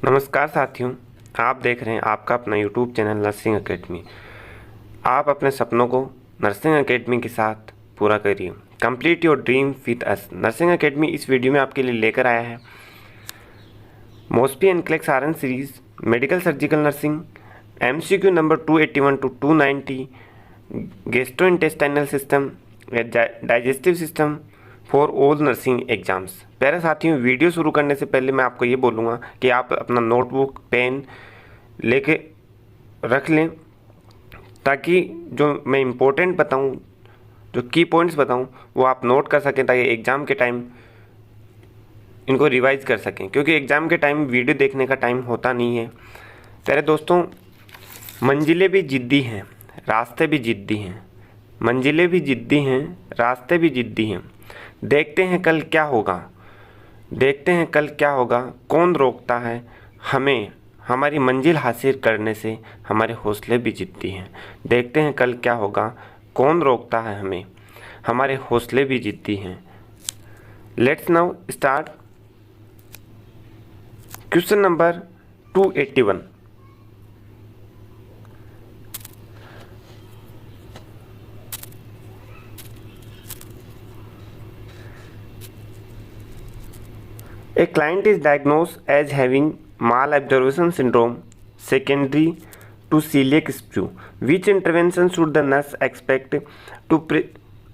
नमस्कार साथियों, आप देख रहे हैं आपका अपना यूट्यूब चैनल नर्सिंग एकेडमी। आप अपने सपनों को नर्सिंग एकेडमी के साथ पूरा करिए। Complete your dream with us. Nursing academy इस वीडियो में आपके लिए लेकर आया है मोस्पी NCLEX RN series, medical surgical nursing, MCQ number 281 to 290, gastrointestinal system, digestive system for all nursing exams. प्यारे साथियों, वीडियो शुरू करने से पहले मैं आपको ये बोलूँगा कि आप अपना नोटबुक पेन लेके रख लें, ताकि जो मैं इम्पोर्टेंट बताऊँ, जो की पॉइंट्स बताऊँ, वो आप नोट कर सकें, ताकि एग्ज़ाम के टाइम इनको रिवाइज कर सकें। क्योंकि एग्ज़ाम के टाइम वीडियो देखने का टाइम होता नहीं है। प्यारे दोस्तों, मंजिलें भी ज़िद्दी हैं, रास्ते भी ज़िद्दी हैं। मंजिलें भी ज़िद्दी हैं, रास्ते भी ज़िद्दी हैं। देखते हैं कल क्या होगा, देखते हैं कल क्या होगा। कौन रोकता है हमें हमारी मंजिल हासिल करने से? हमारे हौसले भी ज़िद्दी हैं। देखते हैं कल क्या होगा। कौन रोकता है हमें? हमारे हौसले भी ज़िद्दी हैं। Let's now start question number 281। A client is diagnosed as having malabsorption syndrome secondary to celiac sprue. Which intervention should the nurse expect to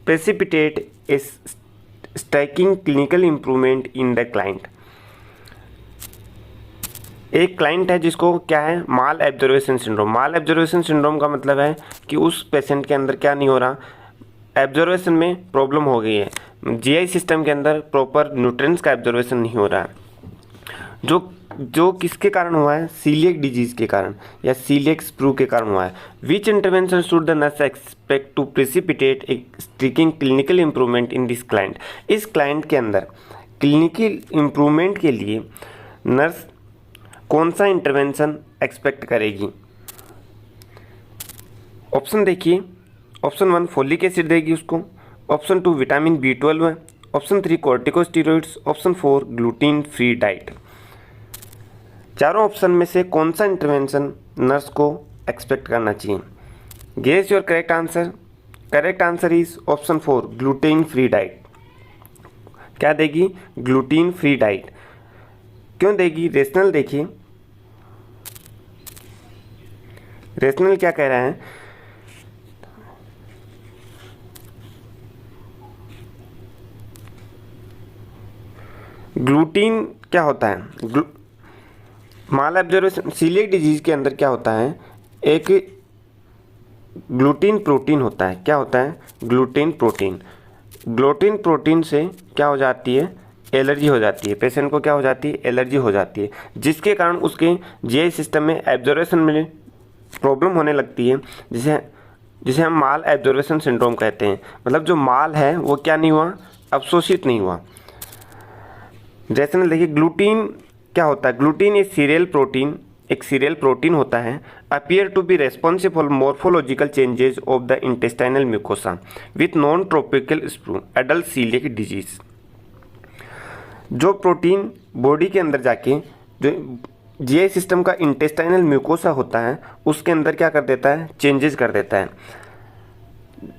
precipitate a striking clinical improvement in the client? एक client है जिसको क्या है, माल absorption syndrome. माल absorption syndrome का मतलब है कि उस पेशेंट के अंदर क्या नहीं हो रहा, एब्जॉर्वेशन में प्रॉब्लम हो गई है। जीआई सिस्टम के अंदर प्रॉपर न्यूट्रिएंट्स का एब्जॉर्वेशन नहीं हो रहा है, जो किसके कारण हुआ है? सीलिएक डिजीज़ के कारण या सीलिएक स्प्रू के कारण हुआ है। Which intervention should the nurse expect to precipitate a striking clinical improvement in this client? इस क्लाइंट के अंदर क्लिनिकल इंप्रूवमेंट के लिए नर्स कौन सा इंटरवेंशन एक्सपेक्ट करेगी? ऑप्शन देखिए। ऑप्शन 1 फोलिक एसिड देगी उसको, ऑप्शन 2 विटामिन B12 है, option 3 corticosteroids, option 4 gluten free diet. चारों ऑप्शन में से कौन सा इंटरवेंशन नर्स को एक्सपेक्ट करना चाहिए? Guess your correct answer. Correct answer is option 4 gluten free diet. क्या देगी? Gluten free diet. क्यों देगी? रेशनल देखिए। रेशनल क्या कह रहा है? ग्लूटीन क्या होता है? माल एब्जॉर्प्शन सीलिएक डिजीज के अंदर क्या होता है? एक ग्लूटीन प्रोटीन होता है। क्या होता है? Gluten protein. ग्लूटीन प्रोटीन से क्या हो जाती है? एलर्जी हो जाती है। पेशेंट को क्या हो जाती है? एलर्जी हो जाती है, जिसके कारण उसके जीआई सिस्टम में एब्जॉर्प्शन में प्रॉब्लम होने लगती है, जिसे हम माल एब्जॉर्प्शन सिंड्रोम कहते हैं। मतलब जो माल है वो क्या नहीं हुआ? अवशोषित नहीं हुआ। जैसे देखिए, ग्लूटीन क्या होता है? ग्लूटीन एक सीरियल प्रोटीन होता है। Appear to be responsible morphological changes of the intestinal mucosa with non tropical sprue adult celiac disease. जो प्रोटीन बॉडी के अंदर जाके जो जीआई सिस्टम का इंटेस्टाइनल म्यूकोसा होता है उसके अंदर क्या कर देता है? चेंजेस कर देता है,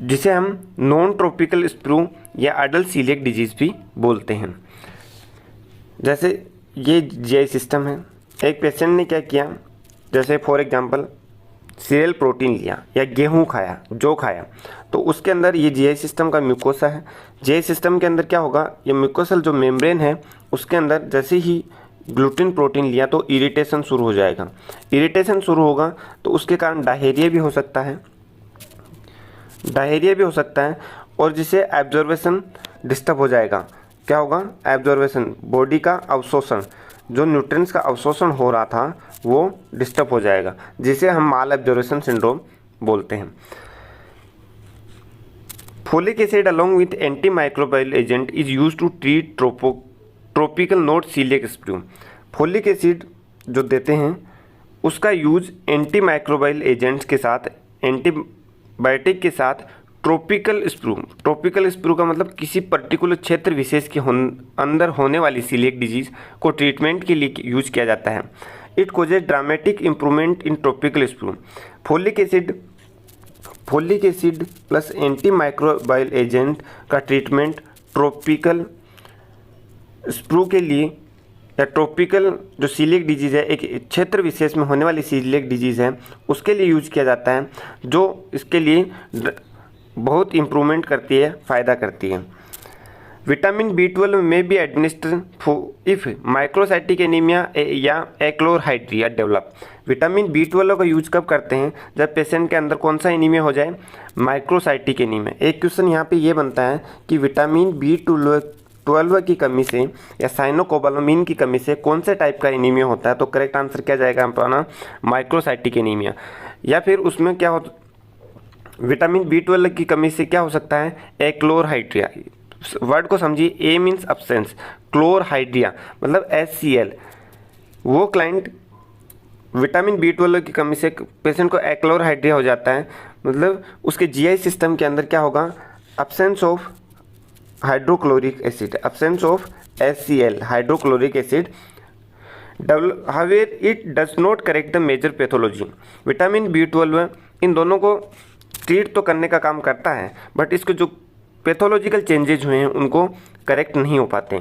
जिसे हम नॉन ट्रॉपिकल स्प्रू या एडल्ट सीलिएक डिजीज भी बोलते हैं। जैसे ये जीआई सिस्टम है। एक पेशेंट ने क्या किया, जैसे फॉर एग्जांपल सीरियल प्रोटीन लिया या गेहूं खाया, जौ खाया, तो उसके अंदर ये जीआई सिस्टम का म्यूकोसा है। जीआई सिस्टम के अंदर क्या होगा? ये म्यूकोसल जो मेम्ब्रेन है उसके अंदर जैसे ही ग्लूटीन प्रोटीन लिया तो इरिटेशन शुरू हो जाएगा। इरिटेशन शुरू होगा तो उसके कारण डायरिया भी हो सकता है। डायरिया भी हो सकता है और जिससे एब्जॉर्प्शन डिस्टर्ब हो जाएगा। क्या होगा? एब्जॉर्प्शन, बॉडी का अवशोषण, जो न्यूट्रिएंट्स का अवशोषण हो रहा था वो डिस्टर्ब हो जाएगा, जिसे हम माल एब्जॉर्प्शन सिंड्रोम बोलते हैं। Folic acid along with anti microbial agent is use to treat tropical not celiac sprue. Folic acid जो देते हैं उसका यूज एंटी माइक्रोबाइल एजेंट्स के साथ, एंटीबायोटिक के साथ ट्रॉपिकल स्प्रू का मतलब किसी पर्टिकुलर क्षेत्र विशेष के अंदर होने वाली सीलिएक डिजीज़ को ट्रीटमेंट के लिए यूज किया जाता है। It causes dramatic improvement in tropical sprue. Folic acid plus anti microbial agent का ट्रीटमेंट ट्रॉपिकल स्प्रू के लिए या ट्रॉपिकल जो सीलिएक डिजीज़ है, एक क्षेत्र विशेष में होने वाली सीलिएक डिजीज़ है, उसके लिए यूज किया जाता है, जो इसके लिए बहुत इम्प्रूवमेंट करती है, फ़ायदा करती है। विटामिन B12 में भी एडमिनिस्टर इफ माइक्रोसाइटिक एनीमिया या एक्लोरहाइड्रिया डेवलप। विटामिन B12 का यूज कब करते हैं? जब पेशेंट के अंदर कौन सा एनीमिया हो जाए? Microcytic anaemia. एक क्वेश्चन यहाँ पे ये बनता है कि विटामिन B12 की कमी से या साइनोकोबालामिन की कमी से कौन से टाइप का एनीमिया होता है? तो करेक्ट आंसर क्या जाएगा अपना? Microcytic anaemia. या फिर उसमें क्या हो, विटामिन B12 की कमी से क्या हो सकता है? एक्लोरहाइड्रिया। वर्ड को समझिए, ए मीन्स अब्सेंस, क्लोरहाइड्रिया मतलब HCl। वो क्लाइंट विटामिन B12 की कमी से पेशेंट को एक्लोरहाइड्रिया हो जाता है, मतलब उसके GI सिस्टम के अंदर क्या होगा? Absence of hydrochloric acid, absence of HCl hydrochloric acid. However it does not correct the major pathology. Vitamin B12 इन दोनों को ट्रीट तो करने का काम करता है, बट इसको जो पैथोलॉजिकल चेंजेज हुए हैं उनको करेक्ट नहीं हो पाते।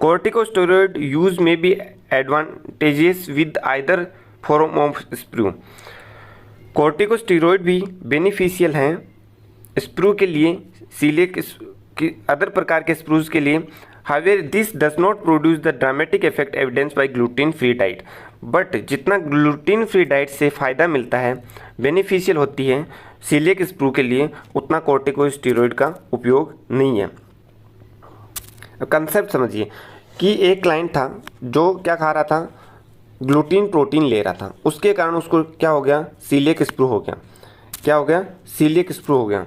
Corticosteroid use may be advantageous with either form of sprue. Corticosteroid भी बेनिफिशियल हैं स्प्रू के लिए, सीलिएक की अदर प्रकार के स्प्रूज के लिए। However this does not produce the dramatic effect evidence by gluten free diet. But जितना ग्लूटीन फ्री डाइट से फ़ायदा मिलता है, बेनिफिशियल होती है सीलिएक स्प्रू के लिए, उतना कॉर्टिकोस्टेरॉइड का उपयोग नहीं है। कंसेप्ट समझिए कि एक क्लाइंट था जो क्या खा रहा था? ग्लूटीन प्रोटीन ले रहा था, उसके कारण उसको क्या हो गया? सीलिएक स्प्रू हो गया। क्या हो गया? सीलिएक स्प्रू हो गया।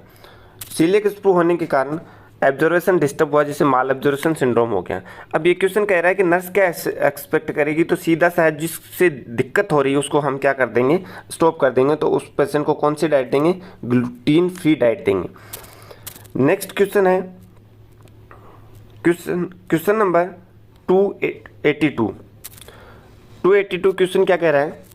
सीलिएक स्प्रू होने के कारण एब्जॉर्वेशन डिस्टर्ब हुआ, जिसे माल एब्जॉर्वेशन सिंड्रोम हो गया। अब ये क्वेश्चन कह रहा है कि नर्स क्या एक्सपेक्ट करेगी? तो सीधा सा है, जिससे दिक्कत हो रही है उसको हम क्या कर देंगे? स्टॉप कर देंगे। तो उस पेशेंट को कौन सी डाइट देंगे? ग्लूटीन फ्री डाइट देंगे। नेक्स्ट क्वेश्चन है क्वेश्चन नंबर 282। 282 क्वेश्चन क्या कह रहा है?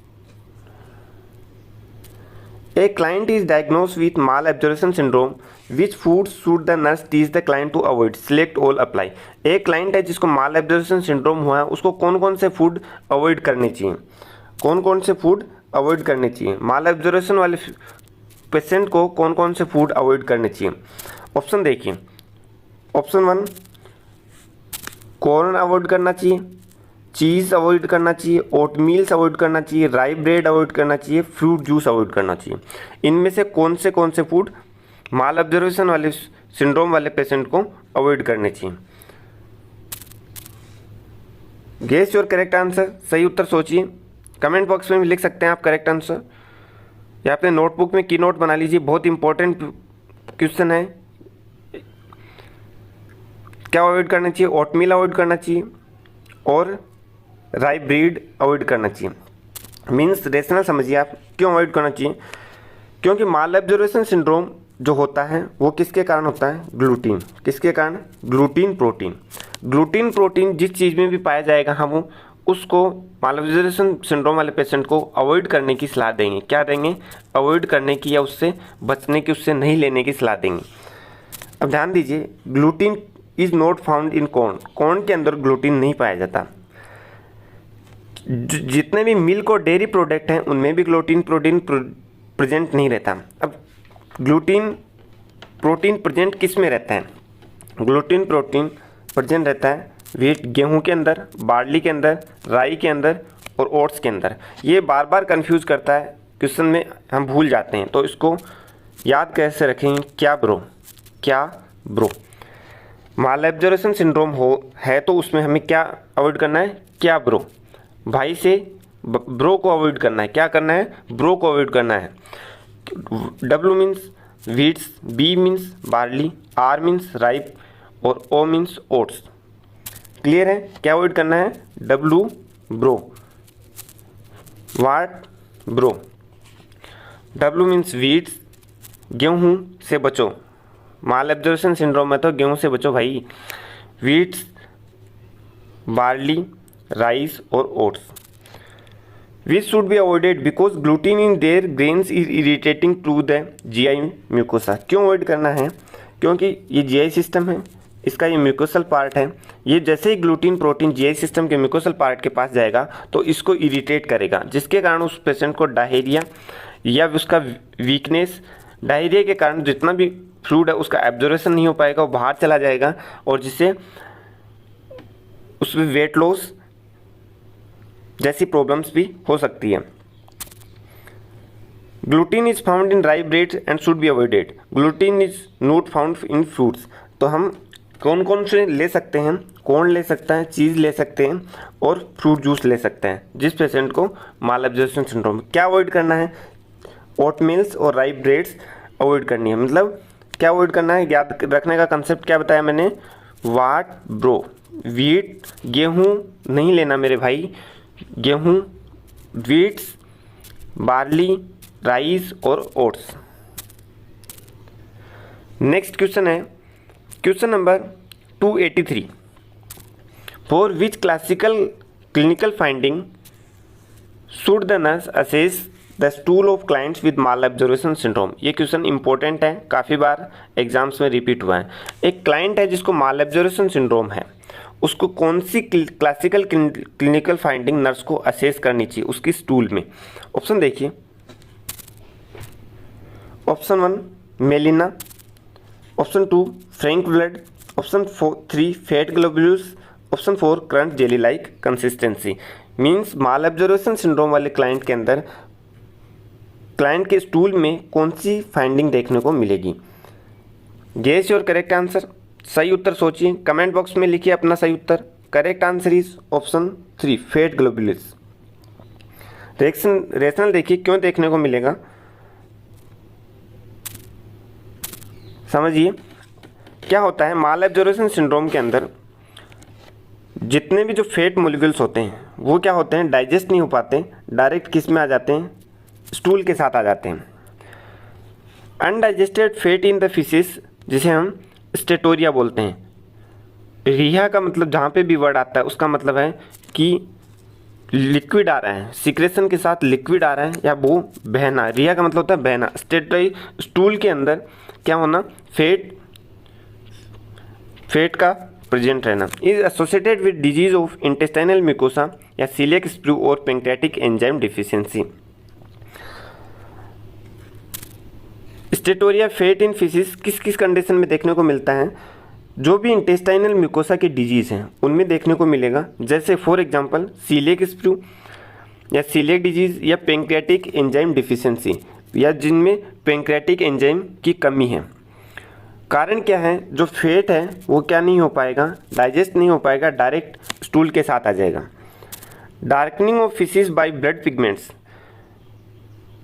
A client is diagnosed with malabsorption syndrome. Which foods should the nurse teach the client to avoid? Select all apply. एक क्लाइंट है जिसको malabsorption syndrome हुआ है, उसको कौन कौन से फूड अवॉइड करने चाहिए? कौन कौन से फूड अवॉइड करने चाहिए? malabsorption वाले पेशेंट को कौन कौन से फूड अवॉइड करने चाहिए? ऑप्शन देखिए। ऑप्शन 1 कॉर्न अवॉइड करना चाहिए, चीज़ अवॉइड करना चाहिए, ओटमील्स अवॉइड करना चाहिए, राई ब्रेड अवॉइड करना चाहिए, फ्रूट जूस अवॉइड करना चाहिए। इनमें से कौन से फूड माल ऑब्जर्वेशन वाले सिंड्रोम वाले पेशेंट को अवॉइड करने चाहिए? Guess your correct answer. सही उत्तर सोचिए, कमेंट बॉक्स में भी लिख सकते हैं आप करेक्ट आंसर, या अपने नोटबुक में की नोट बना लीजिए। बहुत इंपॉर्टेंट क्वेश्चन है। क्या अवॉइड करना चाहिए? ओटमील अवॉइड करना चाहिए और राई ब्रीड अवॉइड करना चाहिए। मीन्स रेशनल समझिए आप, क्यों अवॉइड करना चाहिए? क्योंकि माल एब्जॉर्प्शन सिंड्रोम जो होता है वो किसके कारण होता है? ग्लूटीन। किसके कारण? Gluten protein. ग्लूटीन प्रोटीन जिस चीज़ में भी पाया जाएगा हम उसको माल एब्जॉर्प्शन सिंड्रोम वाले पेशेंट को अवॉइड करने की सलाह देंगे। क्या देंगे? अवॉइड करने की या उससे बचने की, उससे नहीं लेने की सलाह देंगे। अब ध्यान दीजिए, gluten is not found in corn. Corn के अंदर ग्लूटीन नहीं पाया जाता। जितने भी मिल्क और डेयरी प्रोडक्ट हैं उनमें भी ग्लूटीन प्रोटीन प्रेजेंट नहीं रहता। अब ग्लूटीन प्रोटीन प्रेजेंट किस में रहता है? ग्लूटीन प्रोटीन प्रेजेंट रहता है व्हीट, गेहूं के अंदर, बार्ली के अंदर, राई के अंदर और ओट्स के अंदर। ये बार बार कंफ्यूज करता है, क्वेश्चन में हम भूल जाते हैं, तो इसको याद कैसे रखेंगे? क्या ब्रो। माल एब्जॉर्प्शन सिंड्रोम है तो उसमें हमें क्या अवॉइड करना है? क्या ब्रो। भाई से ब्रो को अवॉइड करना है। क्या करना है? ब्रो को अवॉइड करना है। W means wheats, B means barley, R means rye और O मीन्स ओट्स। क्लियर है? क्या अवॉइड करना है? W bro. What bro. W means wheats, गेहूँ से बचो। माल एब्जॉर्प्शन सिंड्रोम में तो गेहूँ से बचो भाई। वीट्स, बार्ली, राइस और oats. Which should be avoided because gluten in their grains is irritating to the GI mucosa. क्यों अवॉइड करना है? क्योंकि ये जीआई सिस्टम है, इसका ये म्यूकोसल पार्ट है, ये जैसे ही ग्लूटीन प्रोटीन जीआई सिस्टम के म्यूकोसल पार्ट के पास जाएगा तो इसको इरिटेट करेगा, जिसके कारण उस पेशेंट को डायरिया या उसका वीकनेस, डायरिया के कारण जितना भी फ्लूइड है उसका एब्जॉर्प्शन नहीं हो पाएगा, वो बाहर चला जाएगा और जिससे उसमें वेट लॉस जैसी प्रॉब्लम्स भी हो सकती है। ग्लूटीन इज फाउंड इन राई bread and should be avoided. Gluten is not found in fruits. तो हम कौन कौन से ले सकते हैं? कॉर्न ले सकता है, चीज़ ले सकते हैं और फ्रूट जूस ले सकते हैं जिस पेशेंट को माल एब्जॉर्प्शन सिंड्रोम। क्या अवॉइड करना है? ओटमील्स और राई ब्रेड्स अवॉइड करनी है। मतलब क्या अवॉइड करना है? याद रखने का कंसेप्ट क्या बताया मैंने? वाट ब्रो, वीट, गेहूँ नहीं लेना मेरे भाई, गेहूँ, वीट्स, बार्ली, राइस और ओट्स। नेक्स्ट क्वेश्चन है question number 283। For which clinical finding should the nurse assess the stool of clients with malabsorption syndrome. ये क्वेश्चन इंपॉर्टेंट है, काफ़ी बार एग्जाम्स में रिपीट हुआ है। एक क्लाइंट है जिसको माल एब्जॉर्प्शन सिंड्रोम है, उसको कौन सी क्लासिकल क्लिनिकल फाइंडिंग नर्स को असेस करनी चाहिए उसकी स्टूल में? ऑप्शन देखिए। Option 1 melena, option 2 frank blood, option 3 fat globules, option 4 crunch jelly like consistency. Means malabsorption syndrome वाले क्लाइंट के अंदर क्लाइंट के स्टूल में कौन सी फाइंडिंग देखने को मिलेगी? Guess your correct answer. सही उत्तर सोचिए, कमेंट बॉक्स में लिखिए अपना सही उत्तर। Correct answer is option 3 fat globules. Rationale देखिए क्यों देखने को मिलेगा, समझिए। क्या होता है माल एब्जॉर्प्शन सिंड्रोम के अंदर जितने भी जो फैट मोलिक्यूल्स होते हैं वो क्या होते हैं, डाइजेस्ट नहीं हो पाते, डायरेक्ट किस में आ जाते हैं? स्टूल के साथ आ जाते हैं। Undigested fat in the feces, जिसे हम स्टेटोरिया बोलते हैं। रिहा का मतलब जहाँ पे भी वर्ड आता है उसका मतलब है कि लिक्विड आ रहा है, सिक्रेशन के साथ लिक्विड आ रहा है या वो बहना। रिहा का मतलब होता है बहना। स्टेटोरी स्टूल के अंदर क्या होना? फैट का प्रेजेंट रहना। Is associated with disease of intestinal mucosa या सीलियक स्प्रू और pancreatic enzyme deficiency. Steatorrhoea fat in faeces किस किस कंडीशन में देखने को मिलता है? जो भी इंटेस्टाइनल म्यूकोसा के डिजीज़ हैं उनमें देखने को मिलेगा, जैसे फॉर एग्जांपल सीलियक स्प्रू या सीलियक डिजीज़ या पैंक्रियाटिक एंजाइम डिफिशियंसी, या जिनमें पैंक्रियाटिक एंजाइम की कमी है। कारण क्या है? जो फैट है वो क्या नहीं हो पाएगा, डाइजेस्ट नहीं हो पाएगा, डायरेक्ट स्टूल के साथ आ जाएगा। Darkening of feces by blood pigments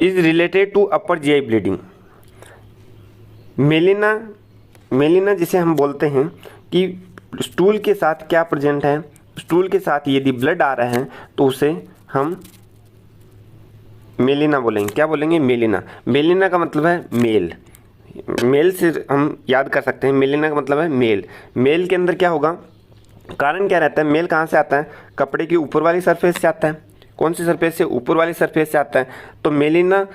is related to upper GI bleeding. Melena जिसे हम बोलते हैं कि स्टूल के साथ क्या प्रेजेंट है, स्टूल के साथ यदि ब्लड आ रहा है तो उसे हम मेलिना बोलेंगे। क्या बोलेंगे? मेलिना। मेलिना का मतलब है मेल। मेल से हम याद कर सकते हैं, मेलिना का मतलब है मेल। मेल के अंदर क्या होगा? कारण क्या रहता है? मेल कहाँ से आता है? कपड़े की ऊपर वाली सरफेस से आता है। कौन सी सरफेस से? ऊपर वाली सरफेस से आता है। तो मेलिना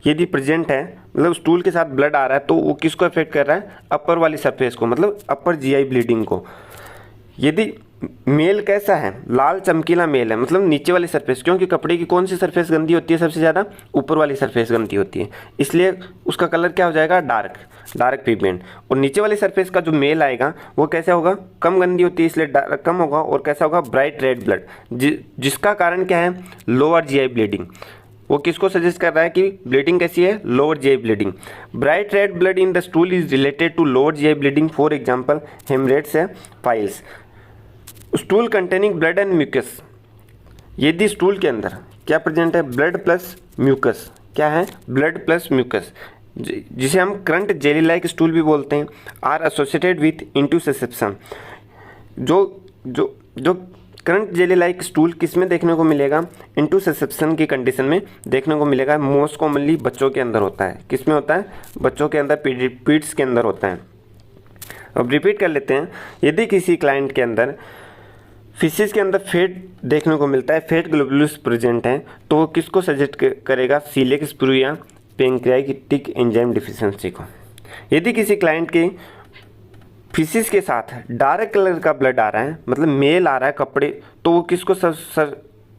यदि प्रेजेंट है, मतलब स्टूल के साथ ब्लड आ रहा है, तो वो किसको अफेक्ट कर रहा है? अपर वाली सरफेस को, मतलब अपर जीआई ब्लीडिंग को। यदि मेल कैसा है? लाल चमकीला मेल है, मतलब नीचे वाली सरफेस, क्योंकि कपड़े की कौन सी सरफेस गंदी होती है सबसे ज़्यादा? ऊपर वाली सरफेस गंदी होती है, इसलिए उसका कलर क्या हो जाएगा? Dark pigment. और नीचे वाली सरफेस का जो मेल आएगा वो कैसा होगा? कम गंदी होती है इसलिए कम होगा। और कैसा होगा? ब्राइट रेड ब्लड, जिसका कारण क्या है? Lower GI bleeding. वो किसको सजेस्ट कर रहा है कि ब्लीडिंग कैसी है? Lower GI bleeding. Bright red blood in the stool is related to lower GI bleeding, for example haemorrhoids है, piles. Stool containing blood and mucus, यदि स्टूल के अंदर क्या प्रेजेंट है? Blood plus mucus. क्या है? ब्लड प्लस म्यूकस, जिसे हम क्रंट जेली लाइक स्टूल भी बोलते हैं, आर एसोसिएटेड विथ इंटूसेप्शन। जो करंट जेली लाइक स्टूल किस में देखने को मिलेगा? इंटूसेप्शन की कंडीशन में देखने को मिलेगा। मोस्ट कॉमनली बच्चों के अंदर होता है। किस में होता है? बच्चों के अंदर, पीड्स के अंदर होता है। अब रिपीट कर लेते हैं। यदि किसी क्लाइंट के अंदर फिशेस के अंदर फैट देखने को मिलता है, फैट ग्लोबुलस प्रेजेंट है, तो वो किसको सजेस्ट करेगा? सीलियक स्प्रू या पैंक्रियाटिक एंजाइम डिफिशिएंसी को। यदि किसी क्लाइंट के फिशेस के साथ डार्क कलर का ब्लड आ रहा है, मतलब मेल आ रहा है कपड़े, तो वो किसको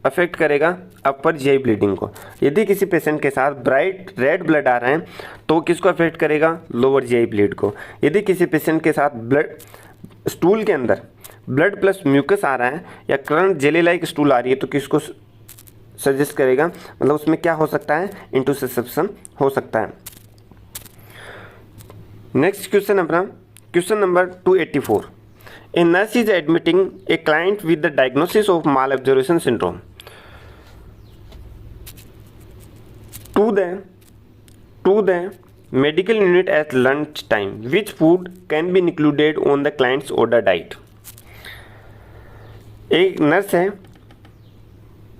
अफेक्ट करेगा? अपर जीआई ब्लीडिंग को। यदि किसी पेशेंट के साथ ब्राइट रेड ब्लड आ रहा है तो वो किसको अफेक्ट करेगा? लोअर जीआई ब्लीड को। यदि किसी पेशेंट के साथ ब्लड स्टूल के अंदर ब्लड प्लस म्यूकस आ रहा है या करंट जेली लाइक स्टूल आ रही है तो किसको सजेस्ट करेगा? मतलब उसमें क्या हो सकता है? इंटरसेप्शन हो सकता है। नेक्स्ट क्वेश्चन अपना question number 284। A nurse is admitting a client with the diagnosis of mall absorption syndrome to the medical unit at lunch time. Which food can be included on the client's order diet? एक nurse है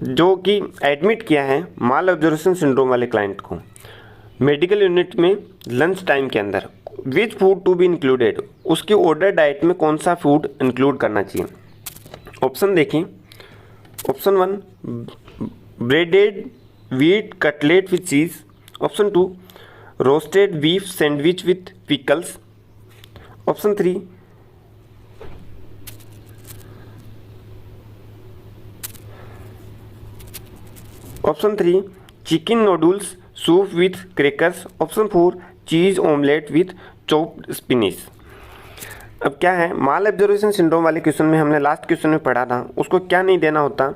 जो कि admit किया है malabsorption syndrome वाले client को medical unit में lunch time के अंदर। Which food to be included, उसकी ऑर्डर डाइट में कौन सा फूड इंक्लूड करना चाहिए? ऑप्शन देखिए। Option 1 breaded wheat cutlet with cheese. Option 2 roasted beef sandwich with pickles. Option 3 chicken noodles soup with crackers. Option 4 cheese omelette with chopped spinach. अब क्या है, माल एब्जॉर्प्शन सिंड्रोम वाले क्वेश्चन में हमने last question में पढ़ा था, उसको क्या नहीं देना होता?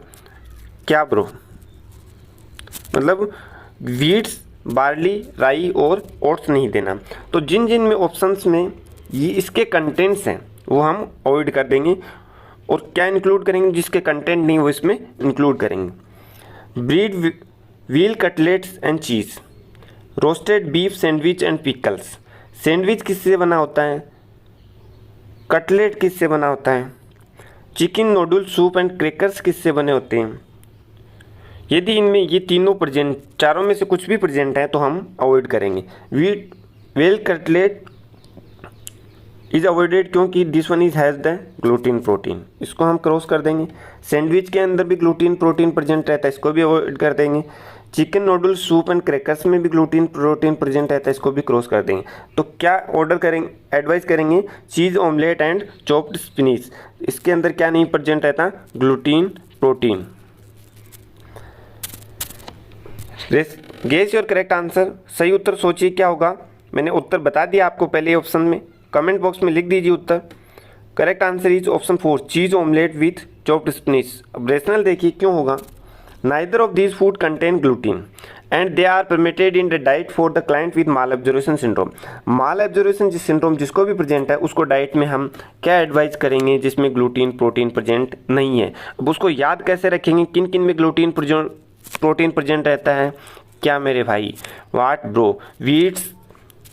क्या ब्रो? मतलब वीट्स, बार्ली, राई और ओट्स नहीं देना। तो जिन जिन में ऑप्शंस में ये इसके कंटेंट्स हैं वो हम अवॉइड कर देंगे और क्या इंक्लूड करेंगे? जिसके कंटेंट नहीं वो इसमें इंक्लूड करेंगे। Breed wheel cutlets and cheese, roasted beef sandwich and pickles. Sandwich किससे बना होता है? कटलेट किससे बना होता है? Chicken noodle soup and crackers किससे बने होते हैं? यदि इनमें ये तीनों प्रेजेंट, चारों में से कुछ भी प्रेजेंट है तो हम अवॉइड करेंगे। व्हील कटलेट इज अवॉइडेड क्योंकि this one is has the gluten protein, इसको हम क्रॉस कर देंगे। सैंडविच के अंदर भी ग्लूटीन प्रोटीन प्रेजेंट रहता है, इसको भी अवॉइड कर देंगे। Chicken noodles soup and crackers में भी ग्लूटीन प्रोटीन प्रेजेंट रहता है, इसको भी क्रॉस कर देंगे। तो क्या ऑर्डर करेंगे, एडवाइस करेंगे? Cheese omelette and chopped spinach. इसके अंदर क्या नहीं प्रेजेंट रहता? Gluten protein. Guess your correct answer. सही उत्तर सोचिए क्या होगा। मैंने उत्तर बता दिया आपको पहले ऑप्शन में, कमेंट बॉक्स में लिख दीजिए उत्तर। Correct answer is option 4 cheese omelette with chopped spinach. अब रेशनल देखिए क्यों होगा। Neither of these food contain gluten and they are permitted in the diet for the client with malabsorption syndrome. Malabsorption syndrome जिसको भी present है उसको diet में हम क्या एडवाइस करेंगे जिसमें ग्लूटीन प्रोटीन प्रेजेंट नहीं है। अब उसको याद कैसे रखेंगे किन किन में ग्लूटीन प्रोटीन प्रेजेंट रहता है? क्या मेरे भाई? वाट ब्रो?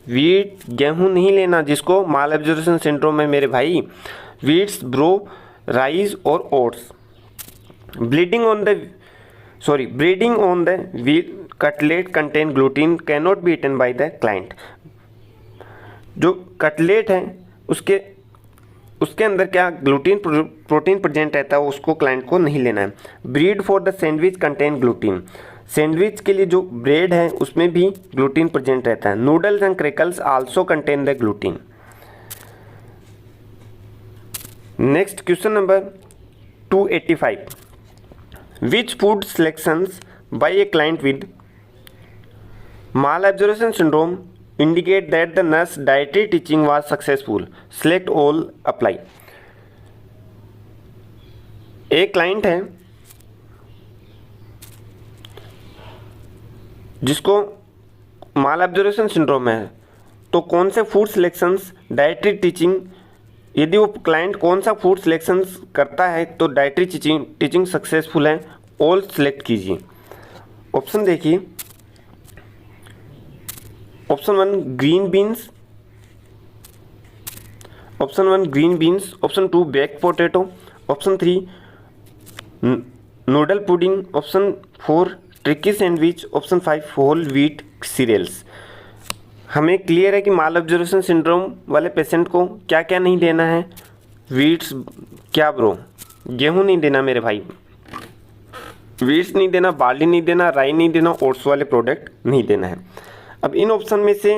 वीट गेहूँ नहीं लेना जिसको माल एब्जॉर्प्शन सिंड्रोम है मेरे भाई। वीट्स ब्रो, राइस और oats. Breading on the wheat cutlet contain gluten cannot be eaten by the client. जो कटलेट है उसके अंदर क्या ग्लूटीन प्रोटीन प्रेजेंट रहता है, उसको क्लाइंट को नहीं लेना है। Breed for the sandwich contain gluten. Sandwich के लिए जो ब्रेड है उसमें भी ग्लूटीन प्रेजेंट रहता है। Noodles and crackers also contain the gluten. Next question number 285। Which food selections by a client with malabsorption syndrome indicate that the nurse dietary teaching was successful? Select all, apply. एक client है जिसको माल absorption syndrome है, तो कौन से food selections dietary teaching, यदि वो client कौन सा फूड सिलेक्शंस करता है तो डाइटरी टीचिंग सक्सेसफुल है, ऑल सिलेक्ट कीजिए। ऑप्शन देखिए। Option 1 green beans. Option 1 green beans. Option 2 bake potato. Option 3 noodle pudding. Option 4 tricky sandwich. Option 5 whole wheat cereals. हमें क्लियर है कि माल एब्जॉर्प्शन सिंड्रोम वाले पेशेंट को क्या क्या नहीं देना है। वीट्स क्या ब्रो? गेहूं नहीं देना मेरे भाई, वीट्स नहीं देना, बार्ली नहीं देना, राई नहीं देना, ओट्स वाले प्रोडक्ट नहीं देना है। अब इन ऑप्शन में से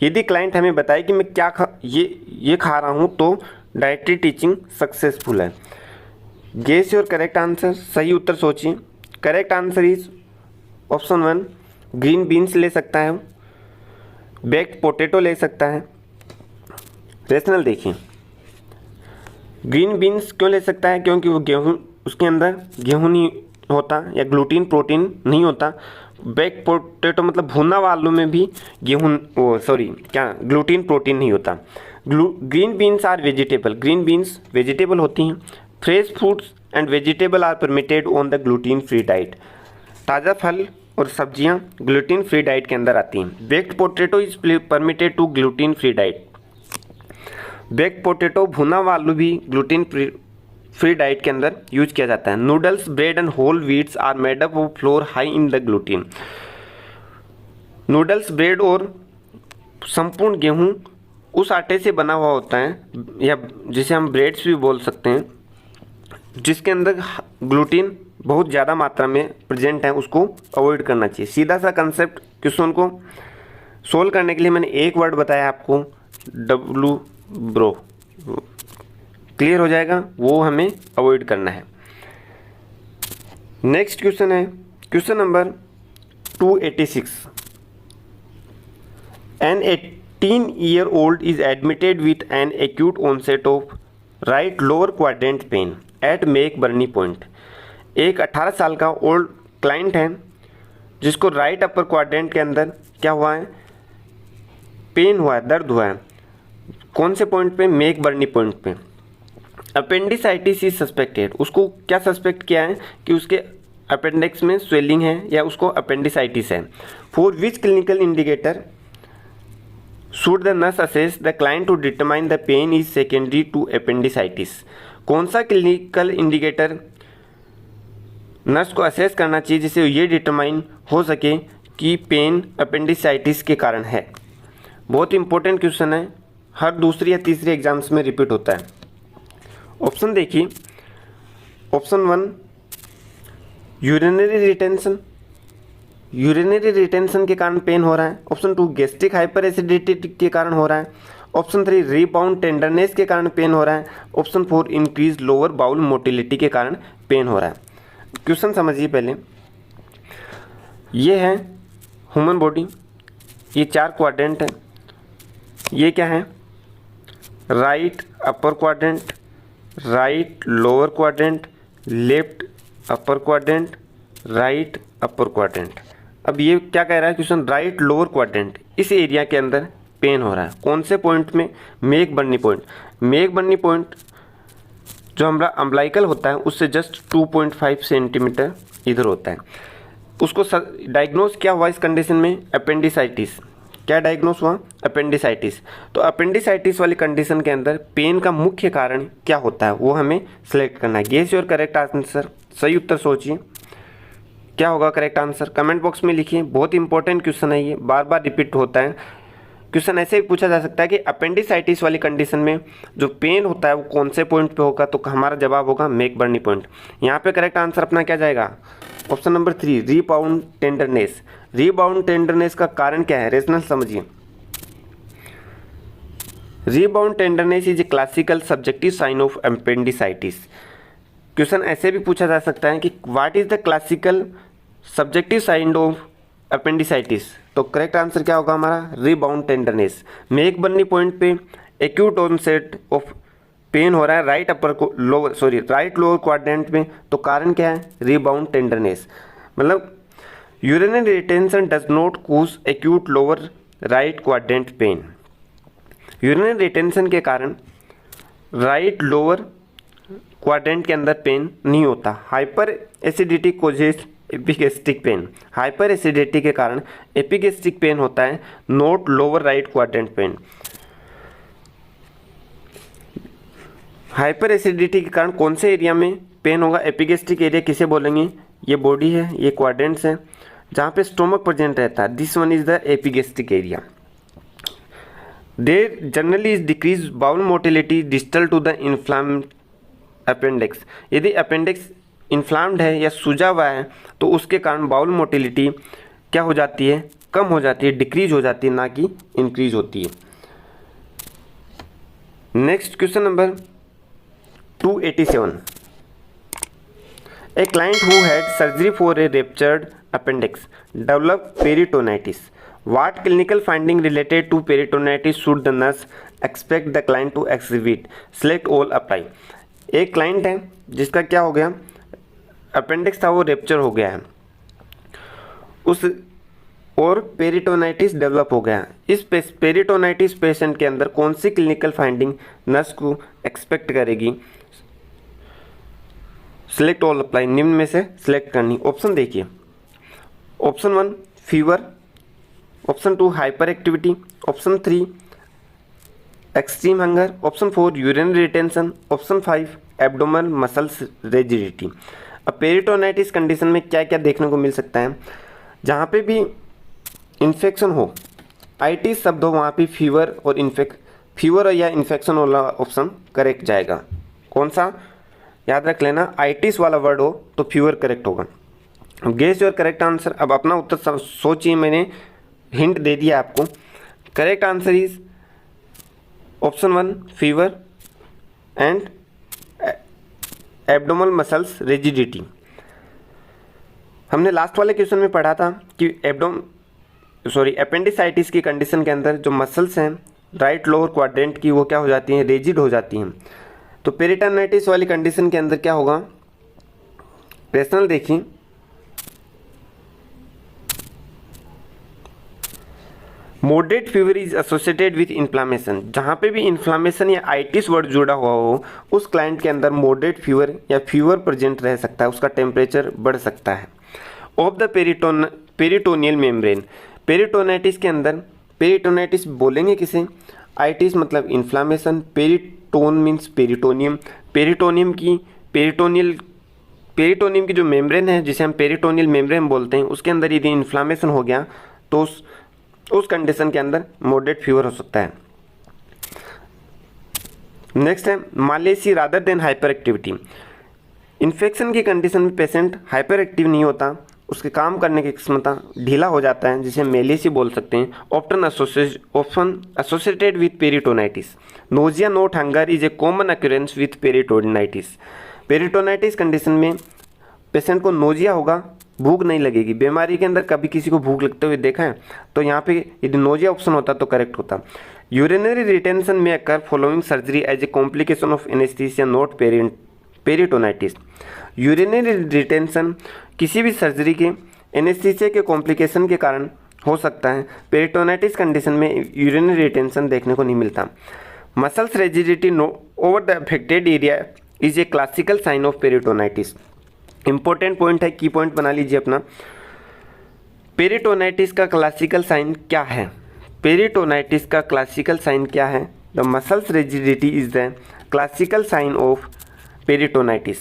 यदि क्लाइंट हमें बताए कि मैं क्या ये खा रहा हूँ तो डाइटरी टीचिंग सक्सेसफुल है। गेस योर करेक्ट आंसर, सही उत्तर सोचिए। Correct answer is option 1, green beans ले सकता है, बेक्ड पोटैटो ले सकता है। रेशनल देखिए, ग्रीन बीन्स क्यों ले सकता है, क्योंकि वो गेहूँ, उसके अंदर गेहूँ नहीं होता या ग्लूटीन प्रोटीन नहीं होता। बेक्ड पोटैटो मतलब भुना हुआ आलू में भी ग्लूटीन प्रोटीन नहीं होता। Green beans are vegetable, green beans vegetable होती हैं। Fresh fruits and vegetable are permitted on the gluten free diet, ताज़ा फल और सब्जियां ग्लूटीन फ्री डाइट के अंदर आती हैं। Baked potato is permitted to gluten free diet, baked potato भुना हुआ आलू भी ग्लूटीन फ्री डाइट के अंदर यूज किया जाता है। Noodles, bread and whole wheats are made up of flour high in the gluten, noodles, bread और संपूर्ण गेहूं उस आटे से बना हुआ होता है, या जिसे हम ब्रेड्स भी बोल सकते हैं, जिसके अंदर ग्लूटीन बहुत ज़्यादा मात्रा में प्रेजेंट है, उसको अवॉइड करना चाहिए। सीधा सा कंसेप्ट, क्वेश्चन को सोल्व करने के लिए मैंने एक वर्ड बताया आपको, डब्लू ब्रो, क्लियर हो जाएगा, वो हमें अवॉइड करना है। नेक्स्ट क्वेश्चन है question number 286। An 18-year-old is admitted with an acute onset of right lower quadrant pain at McBurney Point। एक 18 साल का ओल्ड क्लाइंट है जिसको राइट अपर क्वाड्रेंट के अंदर क्या हुआ है, पेन हुआ है, दर्द हुआ है। कौन से पॉइंट पे, मैकबर्नी पॉइंट पे। अपेंडिसाइटिस इज सस्पेक्टेड, उसको क्या सस्पेक्ट किया है कि उसके अपेंडिक्स में स्वेलिंग है या उसको अपेंडिसाइटिस है। For which clinical indicator should the nurse assess the client to determine the pain is secondary to appendicitis. कौन सा क्लिनिकल इंडिकेटर नर्स को असेस करना चाहिए जिससे ये डिटरमाइन हो सके कि पेन अपेंडिसाइटिस के कारण है। बहुत इंपॉर्टेंट क्वेश्चन है, हर दूसरी या तीसरी एग्जाम्स में रिपीट होता है। ऑप्शन देखिए, option 1 urinary retention, urinary retention के कारण पेन हो रहा है। ऑप्शन 2 गैस्ट्रिक हाइपर एसिडिटी के कारण हो रहा है। ऑप्शन 3 रीबाउंड टेंडरनेस के कारण पेन हो रहा है। Option 4 increase lower bowel motility के कारण पेन हो रहा है। क्वेश्चन समझिए पहले, ये है ह्यूमन बॉडी, ये 4 क्वाड्रेंट है, ये क्या है, right upper quadrant, right lower quadrant, left upper quadrant, right upper quadrant. अब ये क्या कह रहा है क्वेश्चन, राइट लोअर क्वाड्रेंट, इस एरिया के अंदर पेन हो रहा है। कौन से पॉइंट में, मैकबर्नी पॉइंट। मैकबर्नी पॉइंट जो हमारा अम्बलाइकल होता है उससे जस्ट 2.5 सेंटीमीटर इधर होता है। उसको डायग्नोज क्या हुआ इस कंडीशन में, अपेंडिसाइटिस। क्या डायग्नोस हुआ, अपेंडिसाइटिस। तो अपेंडिसाइटिस वाली कंडीशन के अंदर पेन का मुख्य कारण क्या होता है वो हमें सेलेक्ट करना है। गेस योर करेक्ट आंसर, सही उत्तर सोचिए, क्या होगा करेक्ट आंसर, कमेंट बॉक्स में लिखिए। बहुत इंपॉर्टेंट क्वेश्चन है, ये बार बार रिपीट होता है। क्वेश्चन ऐसे ही पूछा जा सकता है कि अपेंडिसाइटिस वाली कंडीशन में जो पेन होता है वो कौन से पॉइंट पे होगा, तो हमारा जवाब होगा मैकबर्नी पॉइंट। यहाँ पे करेक्ट आंसर अपना क्या जाएगा, option number 3 rebound tenderness. Rebound tenderness का कारण क्या है, रेशनल समझिए। Rebound tenderness is a classical subjective sign of appendicitis. Question ऐसे भी पूछा जा सकता है कि what is the classical subjective sign of appendicitis, तो करेक्ट आंसर क्या होगा हमारा, रीबाउंड टेंडरनेस। मैकबर्नी पॉइंट पे एक्यूट ऑनसेट ऑफ पेन हो रहा है राइट लोअर क्वाड्रेंट में, तो कारण क्या है, रीबाउंड टेंडरनेस। मतलब urinary retention does not cause acute lower right quadrant pen. Urinary retention के कारण राइट लोअर क्वाड्रेंट के अंदर पेन नहीं होता। Hyper acidity causes epigastric pain, hyper acidity के कारण एपिगैस्ट्रिक पेन होता है, not lower right quadrant pen. Hyper acidity के कारण कौन से एरिया में पेन होगा, एपिगैस्ट्रिक एरिया किसे बोलेंगे, ये बॉडी है, ये क्वाड्रेंट्स हैं जहाँ पे स्टोमक प्रेजेंट रहता है, this one is the epigastric area. There generally is decrease bowel motility distal to the appendix. यदि अपेंडिक्स इन्फ्लाम्ड है या सूजा हुआ है तो उसके कारण बाउल मोटिलिटी क्या हो जाती है, कम हो जाती है, डिक्रीज हो जाती है, ना कि इंक्रीज होती है। Next question number 287। A client who had surgery for a ruptured appendix developed peritonitis. What clinical finding related to peritonitis should the nurse expect the client to exhibit? Select all apply. एक client है जिसका क्या हो गया, appendix था वो rupture हो गया है उस और पेरिटोनाइटिस डेवलप हो गया। इस पेरिटोनाइटिस पेशेंट के अंदर कौन सी क्लिनिकल फाइंडिंग नर्स को एक्सपेक्ट करेगी? सिलेक्ट ऑल अप्लाई, निम्न में से सिलेक्ट करनी। ऑप्शन देखिए, option 1 fever, option 2 hyper activity, option 3 extreme hunger, option 4 urinary retention, option 5 abdominal muscles rigidity. अब पेरिटोनाइटिस कंडीशन में क्या क्या देखने को मिल सकता है? जहाँ पे भी इन्फेक्शन हो, आईटी शब्द हो, वहाँ पे फीवर और या इन्फेक्शन वाला ऑप्शन करेक्ट जाएगा। कौन सा? याद रख लेना, आइटिस वाला वर्ड हो तो फीवर करेक्ट होगा। Guess your correct answer. अब अपना उत्तर सोचिए, मैंने हिंट दे दिया आपको। Correct answer is option 1 fever and abdominal muscles rigidity. हमने लास्ट वाले क्वेश्चन में पढ़ा था कि अपेंडिसाइटिस की कंडीशन के अंदर जो मसल्स हैं राइट लोअर क्वाड्रेंट की वो क्या हो जाती हैं, रिजिड हो जाती हैं। तो पेरिटोनाइटिस वाली कंडीशन के अंदर क्या होगा? रेशनल देखिए, moderate fever is associated with inflammation. जहाँ पे भी इन्फ्लामेशन या आइटिस वर्ड जुड़ा हुआ हो उस क्लाइंट के अंदर मॉडरेट फीवर या फीवर प्रेजेंट रह सकता है, उसका टेम्परेचर बढ़ सकता है। Of the peritoneal membrane, peritonitis के अंदर, पेरिटोनाइटिस बोलेंगे किसे? आइटिस मतलब इन्फ्लामेशन, पेरिटोन मीन्स पेरिटोनियम, पेरिटोनियम की जो मेम्ब्रेन है जिसे हम पेरिटोनियल मेम्ब्रेन बोलते हैं, उसके अंदर यदि इन्फ्लामेशन हो गया तो उस कंडीशन के अंदर मॉडरेट फीवर हो सकता है। नेक्स्ट है malaise rather than hyperactivity. Infection की कंडीशन में पेशेंट हाइपर एक्टिव नहीं होता, उसके काम करने की क्षमता ढीला हो जाता है, जिसे मेलेसी बोल सकते हैं। Option associated with peritonitis. Nausea note hunger is a common occurrence with peritonitis. Peritonitis condition में पेशेंट को नोजिया होगा, भूख नहीं लगेगी। बीमारी के अंदर कभी किसी को भूख लगते हुए देखा है? तो यहाँ पे यदि नोजिया ऑप्शन होता तो करेक्ट होता। यूरिनरी रिटेंशन में occur following surgery as a complication of anaesthesia not peritonitis. Urinary retention किसी भी सर्जरी के एनेस्थीसिया के कॉम्प्लिकेशन के कारण हो सकता है। पेरिटोनाइटिस कंडीशन में यूरिनरी रिटेंशन देखने को नहीं मिलता। Muscles rigidity over the affected area is a classical sign of peritonitis. Important point है, की पॉइंट बना लीजिए अपना। पेरिटोनाइटिस का क्लासिकल साइन क्या है? पेरिटोनाइटिस का क्लासिकल साइन क्या है? The muscles rigidity is the classical sign of peritonitis.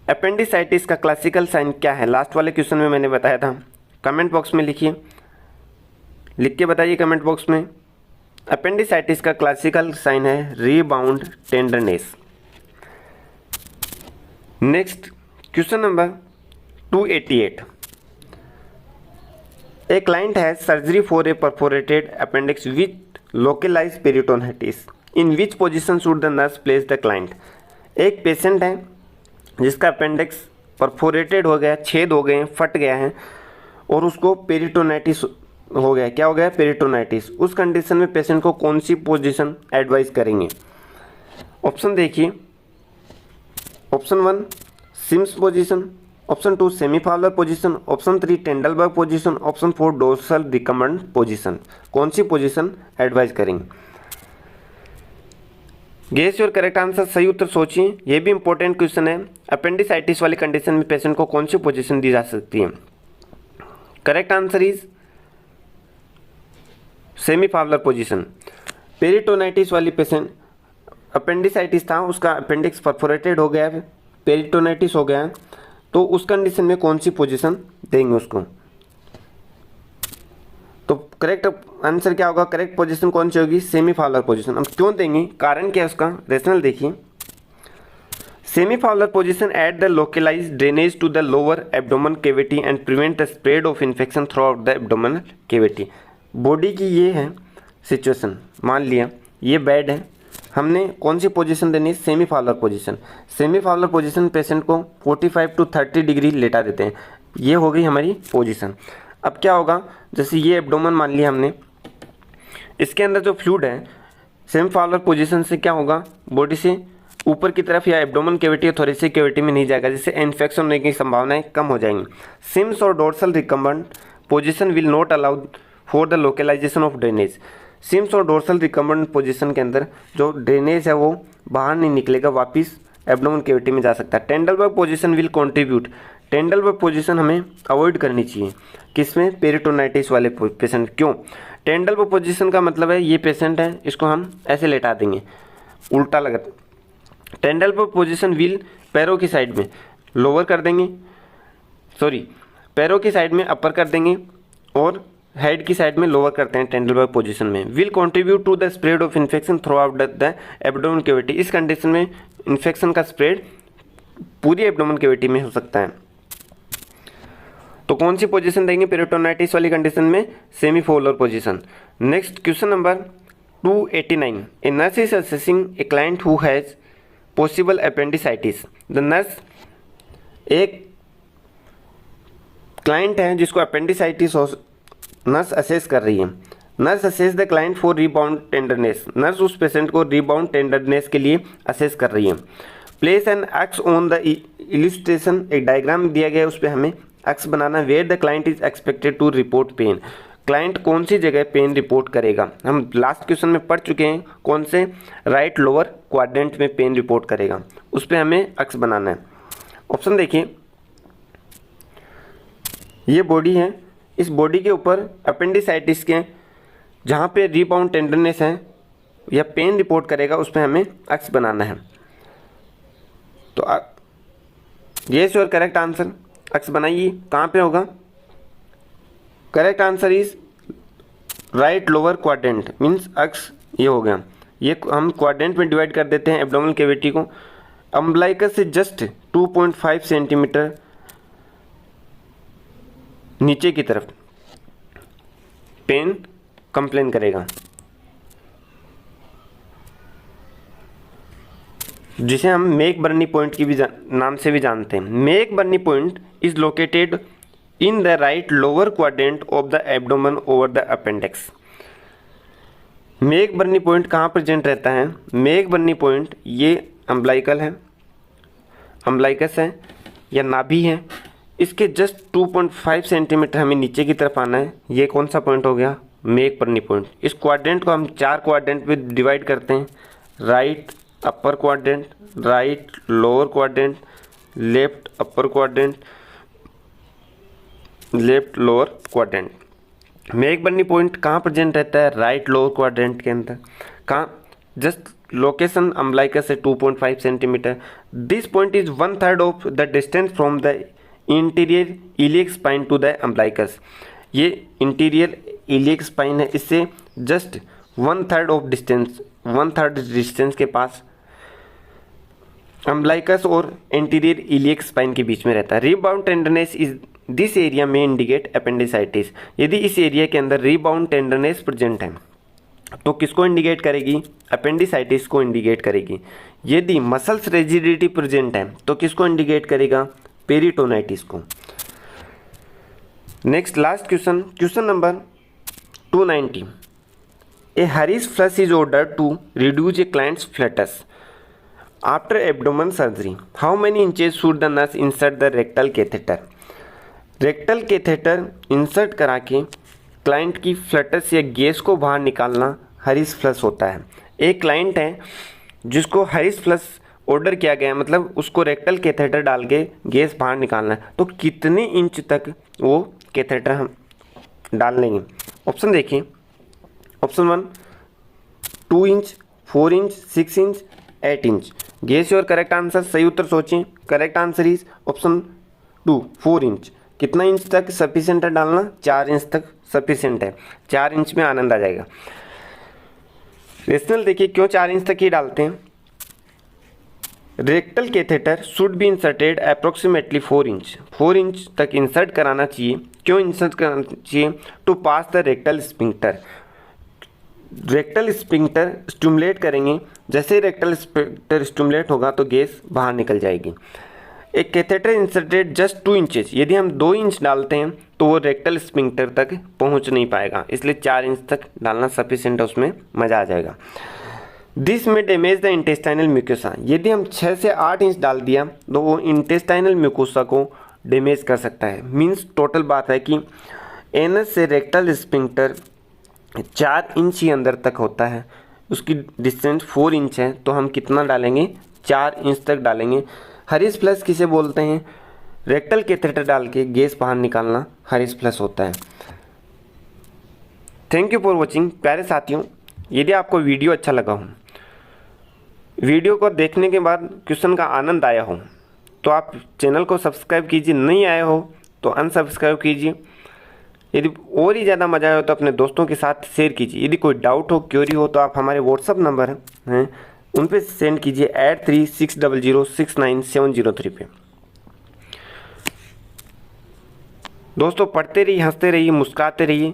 Appendicitis का क्लासिकल साइन क्या है? लास्ट वाले क्वेश्चन में मैंने बताया था। कमेंट बॉक्स में लिखिए, लिख के बताइए कमेंट बॉक्स में। अपेंडिसाइटिस का क्लासिकल साइन है rebound tenderness. Next question number 288। A client has surgery for a perforated appendix with localized peritonitis. In which position should the nurse place the client? एक patient है जिसका appendix perforated हो गया, छेद हो गए, फट गया है और उसको पेरिटोनाइटिस हो गया। क्या हो गया? पेरिटोनाइटिस। उस कंडीशन में पेशेंट को कौन सी पोजीशन एडवाइस करेंगे? ऑप्शन देखिए, option 1 Sims position, option 2 semi Fowler position, option 3 Trendelenburg position, option 4 dorsal recumbent position. कौन सी पोजीशन एडवाइस करेंगे? Guess your correct answer. सही उत्तर सोचिए, ये भी इंपॉर्टेंट क्वेश्चन है। अपेंडिसाइटिस वाली कंडीशन में पेशेंट को कौन सी पोजीशन दी जा सकती है? Correct answer is semi Fowler position. Peritonitis वाली पेशेंट, अपेंडिसाइटिस था, उसका अपेंडिक्स परफोरेटेड हो गया, पेरिटोनाइटिस हो गया, तो उस कंडीशन में कौन सी पोजीशन देंगे उसको? तो करेक्ट आंसर क्या होगा? करेक्ट पोजीशन कौन सी होगी? Semi Fowler position. अब क्यों देंगे, कारण क्या है उसका? रेशनल देखिए। Semi Fowler position at the localised drainage to the lower abdomen cavity and prevent the spread of infection throughout the abdominal cavity. Body की ये है सिचुएशन, मान लिया ये बेड है, हमने कौन सी पोजीशन देनी है, semi Fowler position. Semi Fowler position patient को 45 to 30 डिग्री लेटा देते हैं, ये हो गई हमारी पोजीशन। अब क्या होगा, जैसे ये एब्डोमेन मान लिया हमने, इसके अंदर जो फ्लूइड है सेमी फाउलर पोजीशन से क्या होगा, बॉडी से ऊपर की तरफ या एब्डोमेन कैविटी या थोरेसिक कैविटी में नहीं जाएगा, जिससे इन्फेक्शन होने की संभावनाएं कम हो जाएंगी। सिम्स और dorsal recumbent position will not allow for the localization of drainage. Sims और डोर्सल रिकम्बेंट पोजीशन के अंदर जो ड्रेनेज है वो बाहर नहीं निकलेगा, वापस एब्डोमेन कैविटी में जा सकता है। Trendelenburg position will contribute. Trendelenburg position हमें अवॉइड करनी चाहिए, किसमें, पेरिटोनाइटिस वाले पेशेंट। क्यों? टेंडलबर्ग पोजीशन का मतलब है ये पेशेंट है, इसको हम ऐसे लेटा देंगे, उल्टा लगा। टेंडलबर्ग पोजीशन विल पैरों की साइड में लोअर कर देंगे, पैरों की साइड में अपर कर देंगे और हेड की साइड में लोअर करते हैं टेंडलबर्ग पोजीशन में। Will contribute to the spread of infection throughout the abdomen cavity. इस कंडीशन में इन्फेक्शन का स्प्रेड पूरी एब्डोमेन कैविटी में हो सकता है। तो कौन सी पोजीशन देंगे पेरिटोनाइटिस वाली कंडीशन में, semi Fowler position. Next question number 289, a nurse is assessing a client who has possible appendicitis. The nurse, एक क्लाइंट है जिसको अपेंडिसाइटिस हो, नर्स असेस कर रही है। Nurse assess the client for rebound tenderness. Nurse उस patient को rebound tenderness के लिए असेस कर रही है। Place an X on the illustration, एक डायग्राम दिया गया है, उस पर हमें एक्स बनाना। Where the client is expected to report pain. Client कौन सी जगह पेन रिपोर्ट करेगा, हम लास्ट क्वेश्चन में पढ़ चुके हैं, कौन से, राइट लोअर क्वाड्रेंट में पेन रिपोर्ट करेगा, उस पर हमें एक्स बनाना है। ऑप्शन देखिए, ये बॉडी है, इस बॉडी के ऊपर अपेंडिसाइटिस के जहाँ पे रीबाउंड टेंडरनेस है या पेन रिपोर्ट करेगा, उस पर हमें एक्स बनाना है। तो ये योर करेक्ट आंसर, एक्स बनाइए। कहाँ पे होगा, correct answer is right lower quadrant, means x ये हो गया। ये हम क्वाड्रेंट में डिवाइड कर देते हैं एब्डोमिनल कैविटी को। अम्बलाइकस से जस्ट 2.5 सेंटीमीटर नीचे की तरफ पेन कंप्लेन करेगा, जिसे हम मेक बर्नी पॉइंट की भी नाम से भी जानते हैं। McBurney point is located in the right lower quadrant of the abdomen over the appendix. McBurney point कहाँ प्रेजेंट रहता है, मेक बर्नी पॉइंट ये अम्बलाइकल है, अम्बलाइकस है या नाभि है, इसके जस्ट 2.5 सेंटीमीटर हमें नीचे की तरफ आना है। ये कौन सा पॉइंट हो गया, मेक बर्नी पॉइंट। इस क्वाड्रेंट को हम 4 क्वाड्रेंट में डिवाइड करते हैं, right upper quadrant, right lower quadrant, left upper quadrant, left lower quadrant. McBurney point कहाँ प्रेजेंट रहता है, राइट लोअर क्वाड्रेंट के अंदर। कहाँ, जस्ट लोकेशन अम्बलाइकस से 2.5 centimetre. This point is 1/3 of the distance from the interior iliac spine to the umbilicus. ये interior iliac spine है, इससे जस्ट 1/3 ऑफ डिस्टेंस, 1/3 डिस्टेंस के पास अम्बलाइकस और इंटीरियर इलियक स्पाइन के बीच में रहता है। Rebound tenderness is this area में इंडिकेट अपेंडिसाइटिस। यदि इस एरिया के अंदर रीबाउंड टेंडरनेस प्रेजेंट है तो किसको इंडिकेट करेगी, अपेंडिसाइटिस को इंडिकेट करेगी। यदि मसल्स रिजिडिटी प्रेजेंट है तो किसको इंडिकेट करेगा, पेरिटोनाइटिस को। Next last question, question number 290, a Harris flush is ordered to reduce a client's flatus after abdomen surgery. How many inches should the nurse insert the rectal catheter. Rectal catheter insert करा के client की फ्लटस या gas को बाहर निकालना Harish flush होता है। एक क्लाइंट है जिसको हरीश फ्लश ऑर्डर किया गया, मतलब उसको रेक्टल कैथेटर डाल के गैस बाहर निकालना है, तो कितने इंच तक वो कैथेटर हम डाल लेंगे। ऑप्शन देखिए, option 1 2 inch, 4 inch, 6 inch, 8 inch. Guess your correct answer, सही उत्तर सोचें। Correct answer is option 2 4 inch. कितना इंच तक सफिशिएंट है डालना, 4 इंच तक सफिशिएंट है। 4 इंच में आनंद आ जाएगा। रेशनल देखिए क्यों 4 इंच तक ही डालते हैं। Rectal catheter should be inserted approximately 4 inch तक इंसर्ट कराना चाहिए। क्यों इंसर्ट कराना चाहिए? To pass the rectal sphincter. Rectal sphincter stimulate करेंगे, जैसे रेक्टल स्पिंक्टर स्टिमुलेट होगा तो गैस बाहर निकल जाएगी। एक कैथेटर इंसर्टेड जस्ट 2 इंचेस, यदि हम 2 इंच डालते हैं तो वो रेक्टल स्पिंक्टर तक पहुंच नहीं पाएगा, इसलिए 4 इंच तक डालना सफिशिएंट है, उसमें मज़ा आ जाएगा। दिस में डैमेज द इंटेस्टाइनल म्यूकोसा। यदि हम 6 से 8 इंच डाल दिया तो वो इंटेस्टाइनल म्यूकोसा को डैमेज कर सकता है। मीन्स टोटल बात है कि एनस से रेक्टल स्पिंक्टर 4 इंच ही अंदर तक होता है, उसकी डिस्टेंस 4 इंच है, तो हम कितना डालेंगे? 4 इंच तक डालेंगे। हरीस फ्लश किसे बोलते हैं? रेक्टल कैथेटर डाल के गैस बाहर निकालना हरीस फ्लश होता है। Thank you for watching. प्यारे साथियों, यदि आपको वीडियो अच्छा लगा हो, वीडियो को देखने के बाद क्वेश्चन का आनंद आया हो, तो आप चैनल को सब्सक्राइब कीजिए, नहीं आए हो तो अनसब्सक्राइब कीजिए। यदि और ही ज़्यादा मज़ा आए तो अपने दोस्तों के साथ शेयर कीजिए। यदि कोई डाउट हो, क्वेरी हो, तो आप हमारे व्हाट्सअप नंबर हैं उन पे सेंड कीजिए 8360069703 पे। दोस्तों, पढ़ते रहिए, हंसते रहिए, मुस्कुराते रहिए।